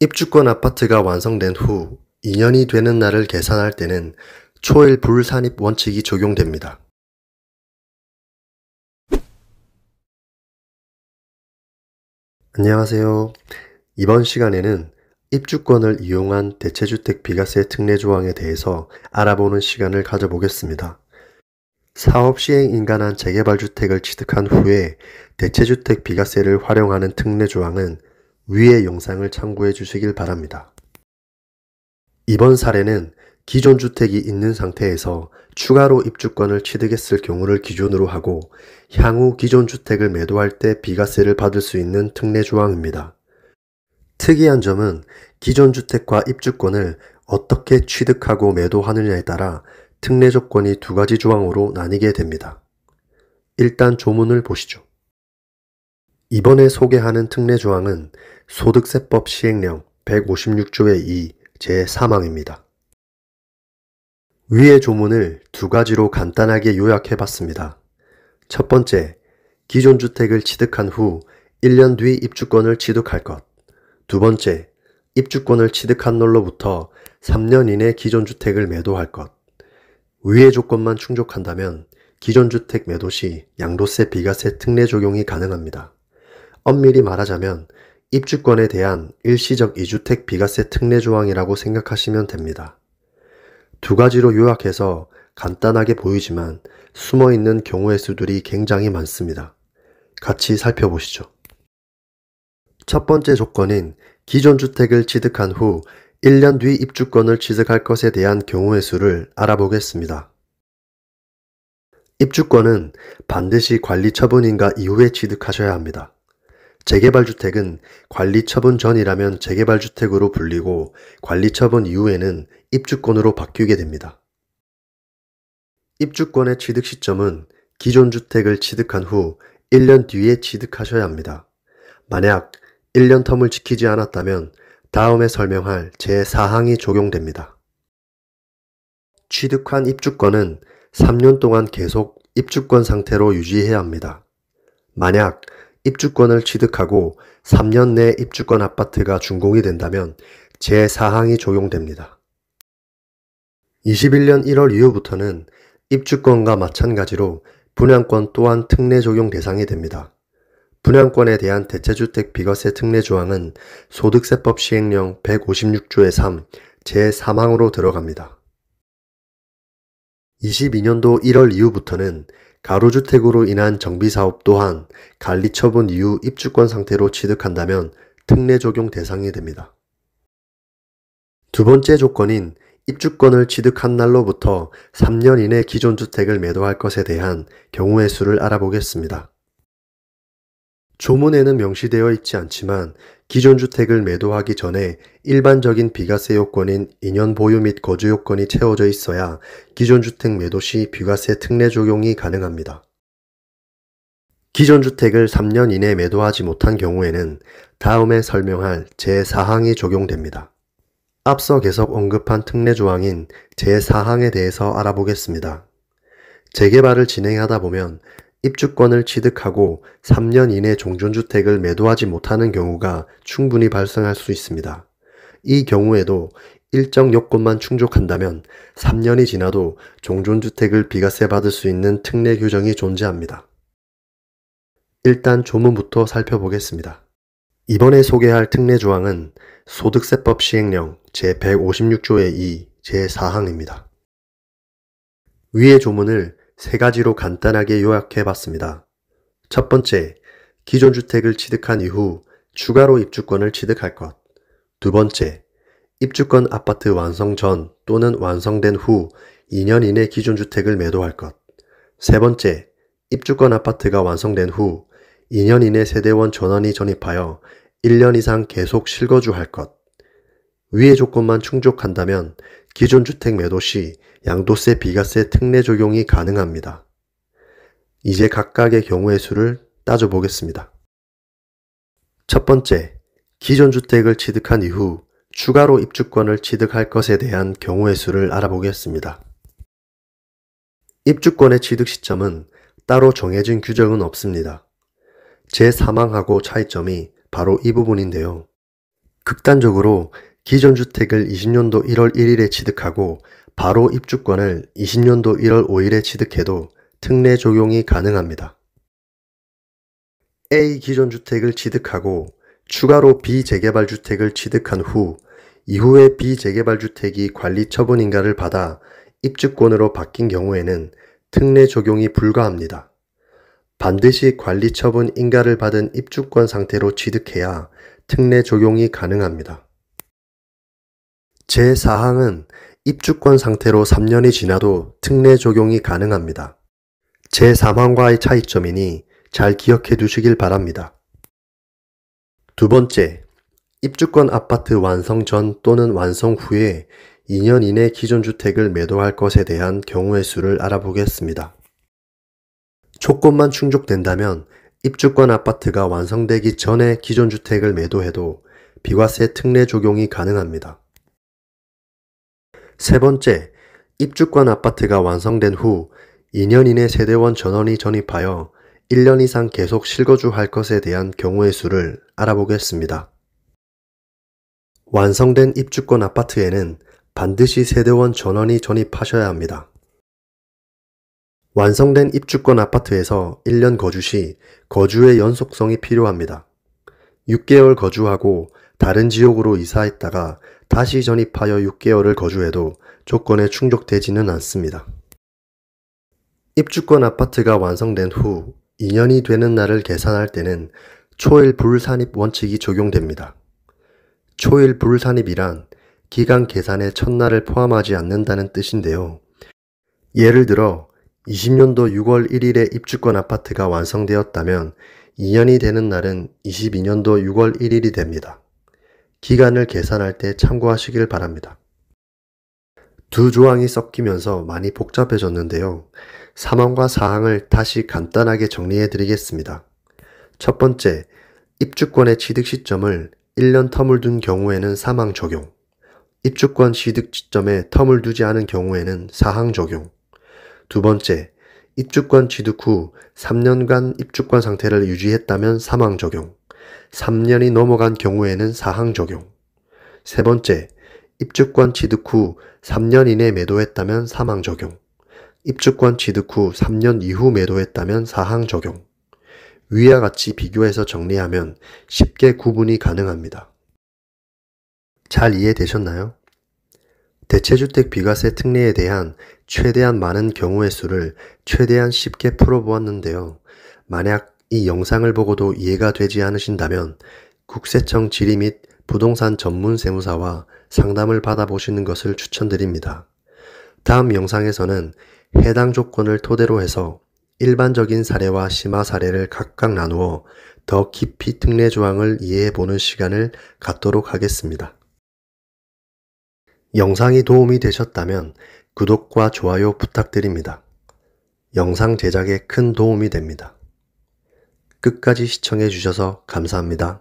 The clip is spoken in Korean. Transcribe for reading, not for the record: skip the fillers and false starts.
입주권 아파트가 완성된 후 2년이 되는 날을 계산할 때는 초일 불산입 원칙이 적용됩니다. 안녕하세요. 이번 시간에는 입주권을 이용한 대체주택 비과세 특례 조항에 대해서 알아보는 시간을 가져보겠습니다. 사업 시행 인가난 재개발 주택을 취득한 후에 대체주택 비과세를 활용하는 특례 조항은 위의 영상을 참고해 주시길 바랍니다. 이번 사례는 기존 주택이 있는 상태에서 추가로 입주권을 취득했을 경우를 기준으로 하고 향후 기존 주택을 매도할 때 비과세를 받을 수 있는 특례 조항입니다. 특이한 점은 기존 주택과 입주권을 어떻게 취득하고 매도하느냐에 따라 특례 조건이 두 가지 조항으로 나뉘게 됩니다. 일단 조문을 보시죠. 이번에 소개하는 특례 조항은 소득세법 시행령 156조의 2 제3항입니다. 위의 조문을 두 가지로 간단하게 요약해봤습니다. 첫 번째, 기존 주택을 취득한 후 1년 뒤 입주권을 취득할 것. 두 번째, 입주권을 취득한 날로부터 3년 이내 기존 주택을 매도할 것. 위의 조건만 충족한다면 기존 주택 매도 시 양도세 비과세 특례 적용이 가능합니다. 엄밀히 말하자면 입주권에 대한 일시적 이주택 비과세 특례 조항이라고 생각하시면 됩니다. 두 가지로 요약해서 간단하게 보이지만 숨어있는 경우의 수들이 굉장히 많습니다. 같이 살펴보시죠. 첫 번째 조건인 기존 주택을 취득한 후 1년 뒤 입주권을 취득할 것에 대한 경우의 수를 알아보겠습니다. 입주권은 반드시 관리처분인가 이후에 취득하셔야 합니다. 재개발주택은 관리처분 전이라면 재개발주택으로 불리고 관리처분 이후에는 입주권으로 바뀌게 됩니다. 입주권의 취득 시점은 기존 주택을 취득한 후 1년 뒤에 취득하셔야 합니다. 만약 1년 텀을 지키지 않았다면 다음에 설명할 제4항이 적용됩니다. 취득한 입주권은 3년 동안 계속 입주권 상태로 유지해야 합니다. 만약 입주권을 취득하고 3년 내 입주권 아파트가 준공이 된다면 제4항이 적용됩니다. 21년 1월 이후부터는 입주권과 마찬가지로 분양권 또한 특례 적용 대상이 됩니다. 분양권에 대한 대체주택 비과세 특례 조항은 소득세법 시행령 156조의 3 제3항으로 들어갑니다. 22년도 1월 이후부터는 가로주택으로 인한 정비사업 또한 관리처분 이후 입주권 상태로 취득한다면 특례 적용 대상이 됩니다. 두 번째 조건인 입주권을 취득한 날로부터 3년 이내 기존 주택을 매도할 것에 대한 경우의 수를 알아보겠습니다. 조문에는 명시되어 있지 않지만 기존 주택을 매도하기 전에 일반적인 비과세 요건인 2년 보유 및 거주 요건이 채워져 있어야 기존 주택 매도 시 비과세 특례 적용이 가능합니다. 기존 주택을 3년 이내 매도하지 못한 경우에는 다음에 설명할 제4항이 적용됩니다. 앞서 계속 언급한 특례 조항인 제4항에 대해서 알아보겠습니다. 재개발을 진행하다 보면 입주권을 취득하고 3년 이내 종전주택을 매도하지 못하는 경우가 충분히 발생할 수 있습니다. 이 경우에도 일정 요건만 충족한다면 3년이 지나도 종전주택을 비과세 받을 수 있는 특례 규정이 존재합니다. 일단 조문부터 살펴보겠습니다. 이번에 소개할 특례 조항은 소득세법 시행령 제156조의 2 제4항입니다. 위의 조문을 세 가지로 간단하게 요약해봤습니다. 첫 번째, 기존 주택을 취득한 이후 추가로 입주권을 취득할 것. 두 번째, 입주권 아파트 완성 전 또는 완성된 후 2년 이내 기존 주택을 매도할 것. 세 번째, 입주권 아파트가 완성된 후 2년 이내 세대원 전원이 전입하여 1년 이상 계속 실거주할 것. 위의 조건만 충족한다면 기존 주택 매도 시 양도세 비과세 특례 적용이 가능합니다. 이제 각각의 경우의 수를 따져보겠습니다. 첫 번째, 기존 주택을 취득한 이후 추가로 입주권을 취득할 것에 대한 경우의 수를 알아보겠습니다. 입주권의 취득 시점은 따로 정해진 규정은 없습니다. 제3항하고 차이점이 바로 이 부분인데요. 극단적으로 기존 주택을 20년도 1월 1일에 취득하고 바로 입주권을 20년도 1월 5일에 취득해도 특례 적용이 가능합니다. A 기존 주택을 취득하고 추가로 비재개발 주택을 취득한 후 이후에 비재개발 주택이 관리 처분인가를 받아 입주권으로 바뀐 경우에는 특례 적용이 불가합니다. 반드시 관리 처분 인가를 받은 입주권 상태로 취득해야 특례 적용이 가능합니다. 제4항은 입주권 상태로 3년이 지나도 특례 적용이 가능합니다. 제3항과의 차이점이니 잘 기억해 두시길 바랍니다. 두 번째, 입주권 아파트 완성 전 또는 완성 후에 2년 이내 기존 주택을 매도할 것에 대한 경우의 수를 알아보겠습니다. 조건만 충족된다면 입주권 아파트가 완성되기 전에 기존 주택을 매도해도 비과세 특례 적용이 가능합니다. 세 번째, 입주권 아파트가 완성된 후 2년 이내 세대원 전원이 전입하여 1년 이상 계속 실거주할 것에 대한 경우의 수를 알아보겠습니다. 완성된 입주권 아파트에는 반드시 세대원 전원이 전입하셔야 합니다. 완성된 입주권 아파트에서 1년 거주 시 거주의 연속성이 필요합니다. 6개월 거주하고 다른 지역으로 이사했다가 다시 전입하여 6개월을 거주해도 조건에 충족되지는 않습니다. 입주권 아파트가 완성된 후 2년이 되는 날을 계산할 때는 초일 불산입 원칙이 적용됩니다. 초일 불산입이란 기간 계산의 첫날을 포함하지 않는다는 뜻인데요. 예를 들어 20년도 6월 1일에 입주권 아파트가 완성되었다면 2년이 되는 날은 22년도 6월 1일이 됩니다. 기간을 계산할 때 참고하시길 바랍니다. 두 조항이 섞이면서 많이 복잡해졌는데요. 3항과 4항을 다시 간단하게 정리해 드리겠습니다. 첫 번째, 입주권의 취득 시점을 1년 텀을 둔 경우에는 3항 적용, 입주권 취득 시점에 텀을 두지 않은 경우에는 4항 적용. 두 번째, 입주권 취득 후 3년간 입주권 상태를 유지했다면 3항 적용, 3년이 넘어간 경우에는 4항 적용. 세 번째, 입주권 취득 후 3년 이내 매도했다면 3항 적용, 입주권 취득 후 3년 이후 매도했다면 4항 적용. 위와 같이 비교해서 정리하면 쉽게 구분이 가능합니다. 잘 이해되셨나요? 대체주택 비과세 특례에 대한 최대한 많은 경우의 수를 최대한 쉽게 풀어보았는데요. 만약 이 영상을 보고도 이해가 되지 않으신다면 국세청 질의 및 부동산 전문 세무사와 상담을 받아보시는 것을 추천드립니다. 다음 영상에서는 해당 조건을 토대로 해서 일반적인 사례와 심화 사례를 각각 나누어 더 깊이 특례 조항을 이해해보는 시간을 갖도록 하겠습니다. 영상이 도움이 되셨다면 구독과 좋아요 부탁드립니다. 영상 제작에 큰 도움이 됩니다. 끝까지 시청해 주셔서 감사합니다.